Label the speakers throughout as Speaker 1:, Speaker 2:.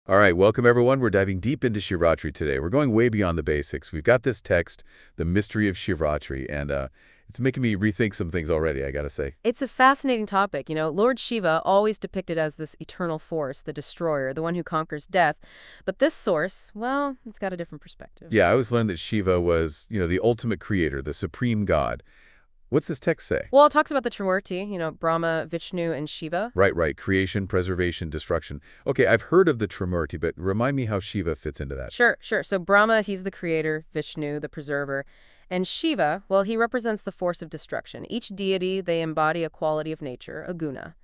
Speaker 1: All right, welcome everyone. We're diving deep into Shivratri today. We're going way beyond the basics. We've got this text, The Mystery of Shivratri, and it's making me rethink some things already, I gotta say.
Speaker 2: It's a fascinating topic. Lord Shiva, always depicted as this eternal force, the destroyer, the one who conquers death. But this source, well, it's got a different perspective.
Speaker 1: Yeah, I always learned that Shiva was, the ultimate creator, the supreme god. What's this text say?
Speaker 2: Well, it talks about the Trimurti, Brahma, Vishnu, and Shiva.
Speaker 1: Right. Creation, preservation, destruction. Okay, I've heard of the Trimurti, but remind me how Shiva fits into that.
Speaker 2: Sure. So Brahma, he's the creator, Vishnu, the preserver. And Shiva, well, he represents the force of destruction. Each deity, they embody a quality of nature, a guna.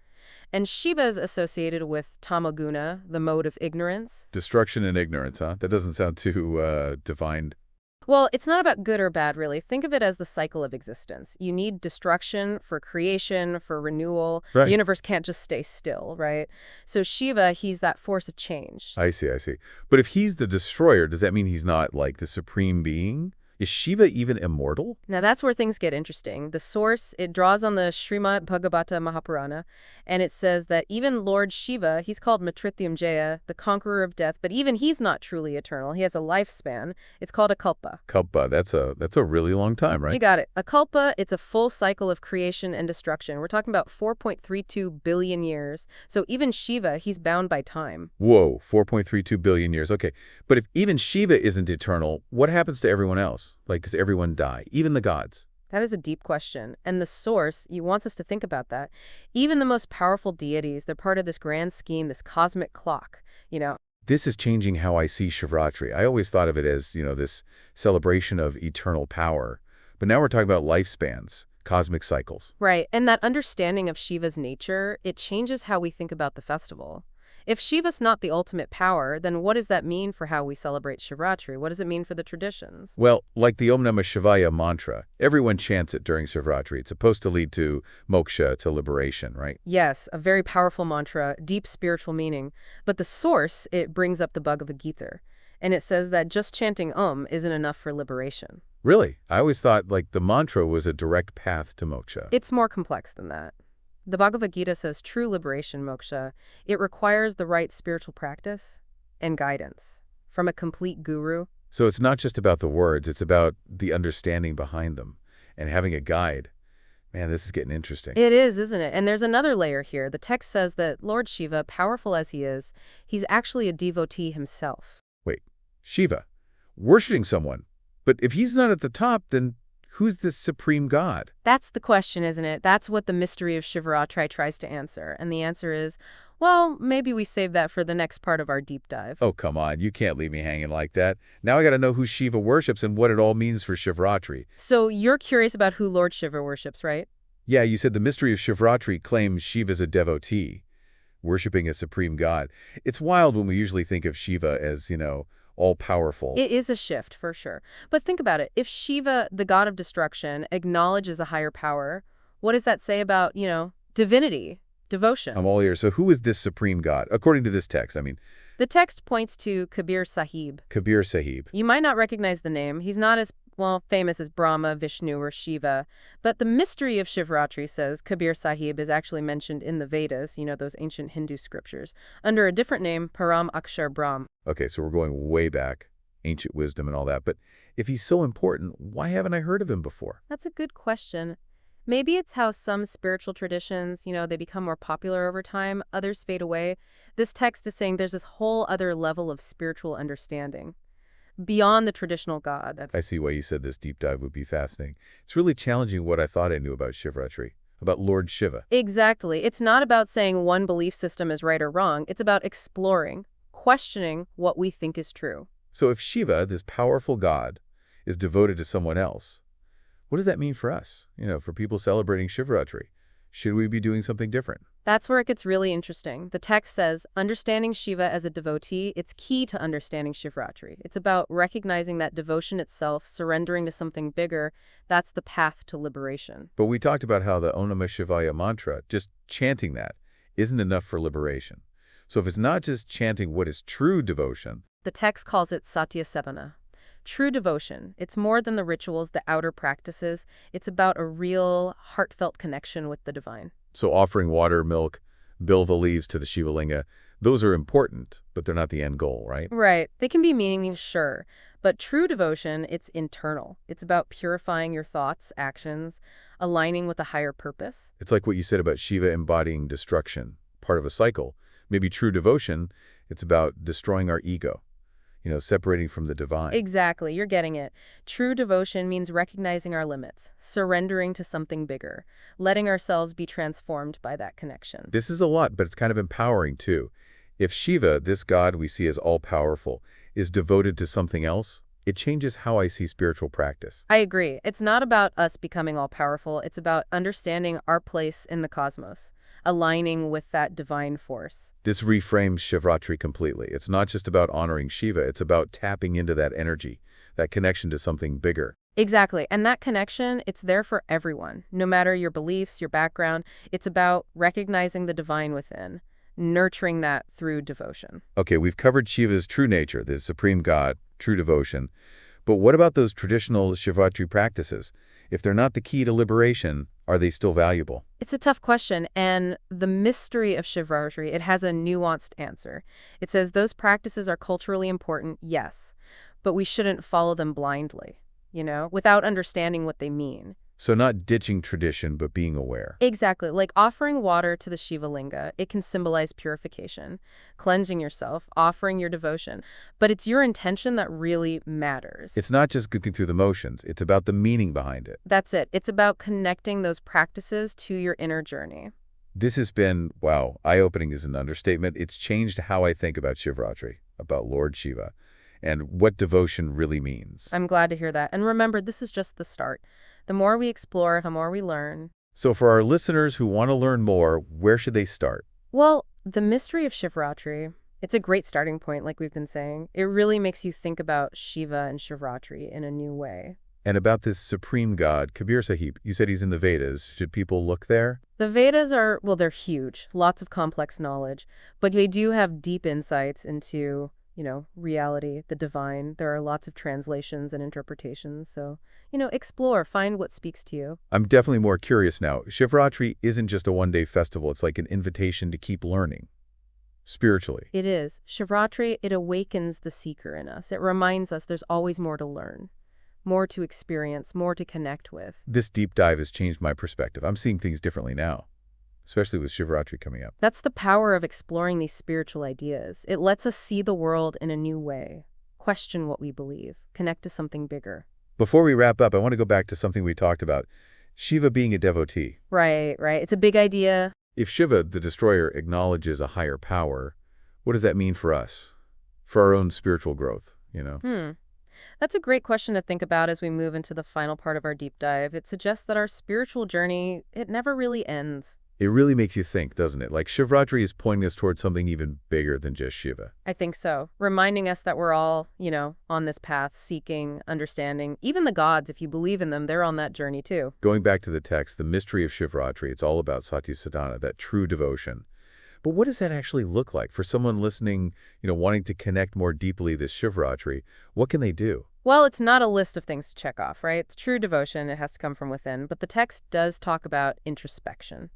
Speaker 2: And Shiva is associated with tamaguna, the mode of ignorance.
Speaker 1: Destruction and ignorance, huh? That doesn't sound too defined.
Speaker 2: Well, it's not about good or bad, really. Think of it as the cycle of existence. You need destruction for creation, for renewal.
Speaker 1: Right.
Speaker 2: The universe can't just stay still, right? So Shiva, he's that force of change.
Speaker 1: I see. But if he's the destroyer, does that mean he's not, like, the supreme being? Is Shiva even immortal?
Speaker 2: Now, that's where things get interesting. The source, it draws on the Srimad Bhagavata Mahapurana, and it says that even Lord Shiva, he's called Mrityunjaya, the conqueror of death, but even he's not truly eternal. He has a lifespan. It's called a kalpa.
Speaker 1: Kalpa, that's a really long time, right?
Speaker 2: You got it. A kalpa, it's a full cycle of creation and destruction. We're talking about 4.32 billion years. So even Shiva, he's bound by time.
Speaker 1: Whoa, 4.32 billion years. Okay, but if even Shiva isn't eternal, what happens to everyone else? Like, does everyone die, even the gods?
Speaker 2: That is a deep question. And the source, he wants us to think about that. Even the most powerful deities, they're part of this grand scheme, this cosmic clock.
Speaker 1: This is changing how I see Shivratri. I always thought of it as, this celebration of eternal power. But now we're talking about lifespans, cosmic cycles.
Speaker 2: Right. And that understanding of Shiva's nature, it changes how we think about the festival. If Shiva's not the ultimate power, then what does that mean for how we celebrate Shivratri? What does it mean for the traditions?
Speaker 1: Well, like the Om Namah Shivaya mantra, everyone chants it during Shivratri. It's supposed to lead to moksha, to liberation, right?
Speaker 2: Yes, a very powerful mantra, deep spiritual meaning. But the source, it brings up the Bhagavad Gita. And it says that just chanting Om isn't enough for liberation.
Speaker 1: Really? I always thought, like, the mantra was a direct path to moksha.
Speaker 2: It's more complex than that. The Bhagavad Gita says true liberation, moksha, it requires the right spiritual practice and guidance from a complete guru.
Speaker 1: So it's not just about the words, it's about the understanding behind them and having a guide. Man, this is getting interesting.
Speaker 2: It is, isn't it? And there's another layer here. The text says that Lord Shiva, powerful as he is, he's actually a devotee himself.
Speaker 1: Wait, Shiva, worshiping someone. But if he's not at the top, then who's this supreme god?
Speaker 2: That's the question, isn't it? That's what the mystery of Shivratri tries to answer. And the answer is, well, maybe we save that for the next part of our deep dive.
Speaker 1: Oh, come on. You can't leave me hanging like that. Now I got to know who Shiva worships and what it all means for Shivratri.
Speaker 2: So you're curious about who Lord Shiva worships, right?
Speaker 1: Yeah, you said the mystery of Shivratri claims Shiva's a devotee, worshiping a supreme god. It's wild when we usually think of Shiva as, all-powerful.
Speaker 2: It is a shift, for sure. But think about it. If Shiva, the god of destruction, acknowledges a higher power, what does that say about, divinity, devotion?
Speaker 1: I'm all ears. So who is this supreme god, according to this text?
Speaker 2: The text points to Kabir Sahib.
Speaker 1: Kabir Sahib.
Speaker 2: You might not recognize the name. He's not as, famous as Brahma, Vishnu, or Shiva. But the mystery of Shivratri says Kabir Sahib is actually mentioned in the Vedas, those ancient Hindu scriptures, under a different name, Param Akshar Brahm.
Speaker 1: Okay, so we're going way back, ancient wisdom and all that. But if he's so important, why haven't I heard of him before?
Speaker 2: That's a good question. Maybe it's how some spiritual traditions, they become more popular over time, others fade away. This text is saying there's this whole other level of spiritual understanding beyond the traditional god.
Speaker 1: I see why you said this deep dive would be fascinating. It's really challenging what I thought I knew about Shivratri, about Lord Shiva.
Speaker 2: Exactly. It's not about saying one belief system is right or wrong. It's about exploring, questioning what we think is true.
Speaker 1: So if Shiva, this powerful god, is devoted to someone else, what does that mean for us? For people celebrating Shivratri? Should we be doing something different?
Speaker 2: That's where it gets really interesting. The text says, understanding Shiva as a devotee, it's key to understanding Shivratri. It's about recognizing that devotion itself, surrendering to something bigger. That's the path to liberation.
Speaker 1: But we talked about how the Om Namah Shivaya mantra, just chanting that, isn't enough for liberation. So if it's not just chanting what is true devotion.
Speaker 2: The text calls it Satya Sevana. True devotion, it's more than the rituals, the outer practices. It's about a real, heartfelt connection with the divine.
Speaker 1: So offering water, milk, bilva leaves to the Shiva linga, those are important, but they're not the end goal, right?
Speaker 2: Right. They can be meaningful, sure. But true devotion, it's internal. It's about purifying your thoughts, actions, aligning with a higher purpose.
Speaker 1: It's like what you said about Shiva embodying destruction, part of a cycle. Maybe true devotion, it's about destroying our ego, separating from the divine.
Speaker 2: Exactly, you're getting it. True devotion means recognizing our limits, surrendering to something bigger, letting ourselves be transformed by that connection.
Speaker 1: This is a lot, but it's kind of empowering, too. If Shiva, this god we see as all-powerful, is devoted to something else, it changes how I see spiritual practice.
Speaker 2: I agree. It's not about us becoming all-powerful. It's about understanding our place in the cosmos, aligning with that divine force.
Speaker 1: This reframes Shivratri completely. It's not just about honoring Shiva, it's about tapping into that energy, that connection to something bigger.
Speaker 2: Exactly. And that connection, it's there for everyone, no matter your beliefs, your background. It's about recognizing the divine within, nurturing that through devotion.
Speaker 1: Okay, we've covered Shiva's true nature, the supreme god, true devotion. But what about those traditional Shivratri practices? If they're not the key to liberation, are they still valuable?
Speaker 2: It's a tough question, and the mystery of Shivratri, it has a nuanced answer. It says those practices are culturally important, yes, but we shouldn't follow them blindly, without understanding what they mean.
Speaker 1: So not ditching tradition, but being aware.
Speaker 2: Exactly. Like offering water to the Shiva linga, it can symbolize purification, cleansing yourself, offering your devotion. But it's your intention that really matters.
Speaker 1: It's not just going through the motions. It's about the meaning behind it.
Speaker 2: That's it. It's about connecting those practices to your inner journey.
Speaker 1: This has been, wow, eye-opening is an understatement. It's changed how I think about Shivratri, about Lord Shiva, and what devotion really means.
Speaker 2: I'm glad to hear that. And remember, this is just the start. The more we explore, the more we learn.
Speaker 1: So for our listeners who want to learn more, where should they start?
Speaker 2: Well, the mystery of Shivratri, it's a great starting point, like we've been saying. It really makes you think about Shiva and Shivratri in a new way.
Speaker 1: And about this supreme god, Kabir Sahib, you said he's in the Vedas. Should people look there?
Speaker 2: The Vedas are, well, they're huge, lots of complex knowledge, but they do have deep insights into, reality, the divine. There are lots of translations and interpretations, so explore, find what speaks to you.
Speaker 1: I'm definitely more curious now. Shivratri isn't just a one-day festival. It's like an invitation to keep learning, spiritually.
Speaker 2: It is. Shivratri, it awakens the seeker in us. It reminds us there's always more to learn, more to experience, more to connect with.
Speaker 1: This deep dive has changed my perspective. I'm seeing things differently now, especially with Shivratri coming up.
Speaker 2: That's the power of exploring these spiritual ideas. It lets us see the world in a new way, question what we believe, connect to something bigger.
Speaker 1: Before we wrap up, I want to go back to something we talked about, Shiva being a devotee.
Speaker 2: Right. It's a big idea.
Speaker 1: If Shiva, the destroyer, acknowledges a higher power, what does that mean for us, for our own spiritual growth,
Speaker 2: That's a great question to think about as we move into the final part of our deep dive. It suggests that our spiritual journey, it never really ends.
Speaker 1: It really makes you think, doesn't it? Like Shivratri is pointing us towards something even bigger than just Shiva.
Speaker 2: I think so. Reminding us that we're all, on this path, seeking, understanding. Even the gods, if you believe in them, they're on that journey too.
Speaker 1: Going back to the text, the mystery of Shivratri, it's all about sati sadhana, that true devotion. But what does that actually look like for someone listening, wanting to connect more deeply this Shivratri? What can they do?
Speaker 2: Well, it's not a list of things to check off, right? It's true devotion. It has to come from within. But the text does talk about introspection.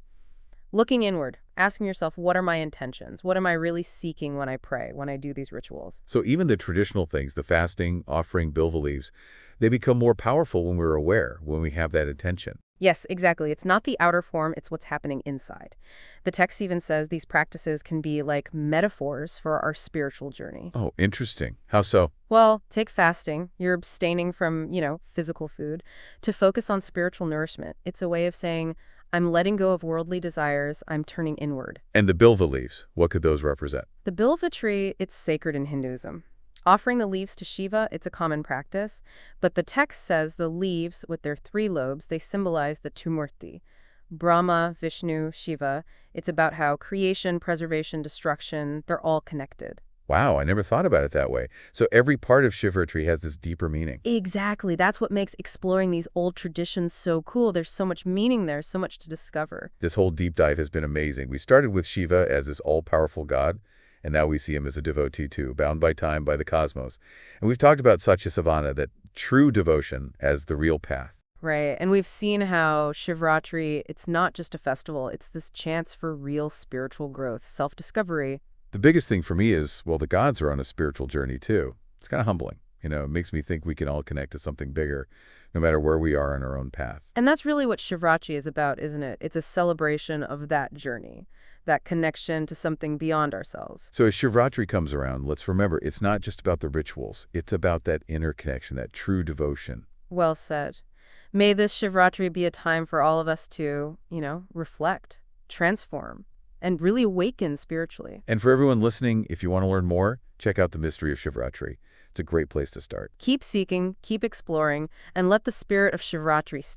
Speaker 2: Looking inward, asking yourself, what are my intentions? What am I really seeking when I pray, when I do these rituals?
Speaker 1: So even the traditional things, the fasting, offering bilva leaves, they become more powerful when we're aware, when we have that intention.
Speaker 2: Yes, exactly. It's not the outer form, it's what's happening inside. The text even says these practices can be like metaphors for our spiritual journey.
Speaker 1: Oh, interesting. How so?
Speaker 2: Well, take fasting. You're abstaining from, physical food to focus on spiritual nourishment. It's a way of saying, I'm letting go of worldly desires. I'm turning inward.
Speaker 1: And the bilva leaves, what could those represent?
Speaker 2: The bilva tree, it's sacred in Hinduism. Offering the leaves to Shiva, it's a common practice, but the text says the leaves, with their 3 lobes, they symbolize the Trimurti. Brahma, Vishnu, Shiva. It's about how creation, preservation, destruction, they're all connected.
Speaker 1: Wow, I never thought about it that way. So every part of Shivratri has this deeper meaning.
Speaker 2: Exactly. That's what makes exploring these old traditions so cool. There's so much meaning there, so much to discover.
Speaker 1: This whole deep dive has been amazing. We started with Shiva as this all-powerful god, and now we see him as a devotee too, bound by time, by the cosmos. And we've talked about Satyasavana, that true devotion, as the real path.
Speaker 2: Right. And we've seen how Shivratri, it's not just a festival, it's this chance for real spiritual growth, self-discovery.
Speaker 1: The biggest thing for me is, well, the gods are on a spiritual journey too. It's kind of humbling. It makes me think we can all connect to something bigger, no matter where we are on our own path.
Speaker 2: And that's really what Shivratri is about, isn't it? It's a celebration of that journey, that connection to something beyond ourselves.
Speaker 1: So as Shivratri comes around, let's remember it's not just about the rituals. It's about that inner connection, that true devotion.
Speaker 2: Well said. May this Shivratri be a time for all of us to, reflect, transform, and really awaken spiritually.
Speaker 1: And for everyone listening, if you want to learn more, check out The Mystery of Shivratri. It's a great place to start.
Speaker 2: Keep seeking, keep exploring, and let the spirit of Shivratri stay